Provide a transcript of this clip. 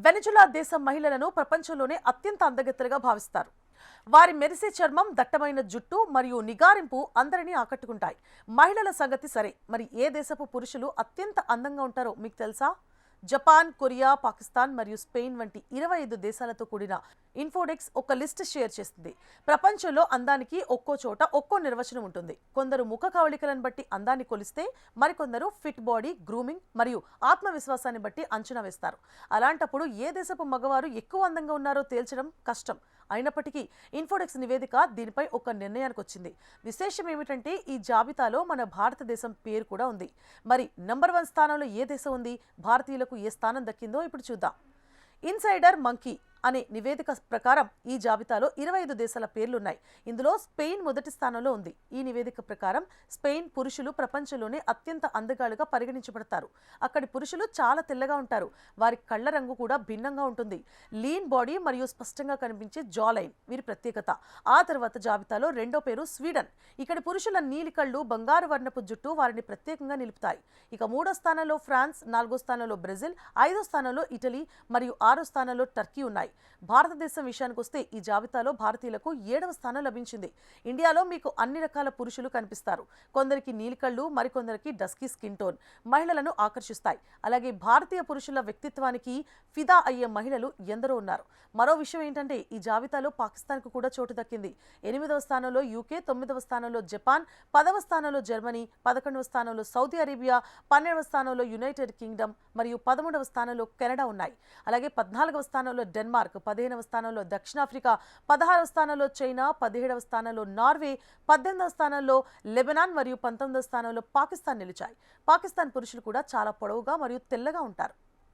Venezuela దేశం మహిళలను ప్రపంచంలోనే అత్యంత అందగత్తెలుగా భావిస్తారు. వారి మెరిసే చర్మం, దట్టమైన జుట్టు మరియు నిగారింపు అందరినీ ఆకట్టుకుంటాయి. మహిళల సంగతి సరే, మరి ఏ దేశపు పురుషులు అత్యంత అందంగా ఉంటారో మీకు తెలుసా? జపాన్, కొరియా, పాకిస్తాన్ మరియు స్పెయిన్ వంటి 25 దేశాలతో కూడిన ఇన్ఫోడెక్స్ ఒక లిస్ట్ షేర్ చేస్తుంది. ప్రపంచంలో అందానికి ఒక్కో చోట ఒక్కో నిర్వచనం ఉంటుంది. కొందరు ముఖ కవళికలను బట్టి అందాన్ని కొలిస్తే, మరికొందరు ఫిట్ బాడీ, గ్రూమింగ్ మరియు ఆత్మవిశ్వాసాన్ని బట్టి అంచనా వేస్తారు. అలాంటప్పుడు ఏ దేశపు మగవారు ఎక్కువ అందంగా ఉన్నారో తేల్చడం కష్టం. అయినప్పటికీ ఇన్ఫోడెక్స్ నివేదిక దీనిపై ఒక నిర్ణయానికి వచ్చింది. విశేషం ఏమిటంటే ఈ జాబితాలో మన భారతదేశం పేరు కూడా ఉంది. మరి నంబర్ 1 స్థానంలో ఏ దేశం ఉంది? భారతీయులకు ఏ స్థానం దక్కిందో ఇప్పుడు చూద్దాం. ఇన్సైడర్ మంకీ అనే నివేదిక ప్రకారం ఈ జాబితాలో 25 దేశాల పేర్లున్నాయి. ఇందులో స్పెయిన్ మొదటి స్థానంలో ఉంది. ఈ నివేదిక ప్రకారం స్పెయిన్ పురుషులు ప్రపంచంలోనే అత్యంత అందగాళ్లుగా పరిగణించబడతారు. అక్కడి పురుషులు చాలా తెల్లగా ఉంటారు. వారి కళ్ల రంగు కూడా భిన్నంగా ఉంటుంది. లీన్ బాడీ మరియు స్పష్టంగా కనిపించే జా లైన్ వీరి ప్రత్యేకత. ఆ తర్వాత జాబితాలో రెండో పేరు స్వీడన్. ఇక్కడి పురుషుల నీలి కళ్ళు, బంగారు వర్ణపు జుట్టు వారిని ప్రత్యేకంగా నిలుపుతాయి. ఇక 3వ స్థానంలో ఫ్రాన్స్, 4వ స్థానంలో బ్రెజిల్, 5వ స్థానంలో ఇటలీ మరియు 6వ స్థానంలో టర్కీ ఉన్నాయి. భారతదేశం విషయానికి వస్తే ఈ జాబితాలో భారతీయులకు 7వ స్థానం లభించింది. ఇండియాలో మీకు అన్ని రకాల పురుషులు కనిపిస్తారు. కొందరికి నీలికళ్ళు, మరికొందరికి డస్కీ స్కిన్ టోన్ మహిళలను ఆకర్షిస్తాయి. అలాగే భారతీయ పురుషుల వ్యక్తిత్వానికి ఫిదా అయ్యే మహిళలు ఎందరో ఉన్నారు. మరో విషయం ఏంటంటే ఈ జాబితాలో పాకిస్తాన్కు కూడా చోటు దక్కింది. 8వ స్థానంలో యూకే, 9వ స్థానంలో జపాన్, 10వ స్థానంలో జర్మనీ, 11వ స్థానంలో సౌదీ అరేబియా, 12వ స్థానంలో యునైటెడ్ కింగ్డమ్ మరియు 13వ స్థానంలో కెనడా ఉన్నాయి. అలాగే 14వ స్థానంలో డెన్మార్క్, 15వ స్థానంలో దక్షిణాఫ్రికా, 16వ స్థానంలో చైనా, 17వ స్థానంలో నార్వే, 18వ స్థానంలో లెబనాన్ మరియు 19వ స్థానంలో పాకిస్తాన్ నిలిచాయి. పాకిస్తాన్ పురుషులు కూడా చాలా పొడవుగా మరియు తెల్లగా ఉంటారు.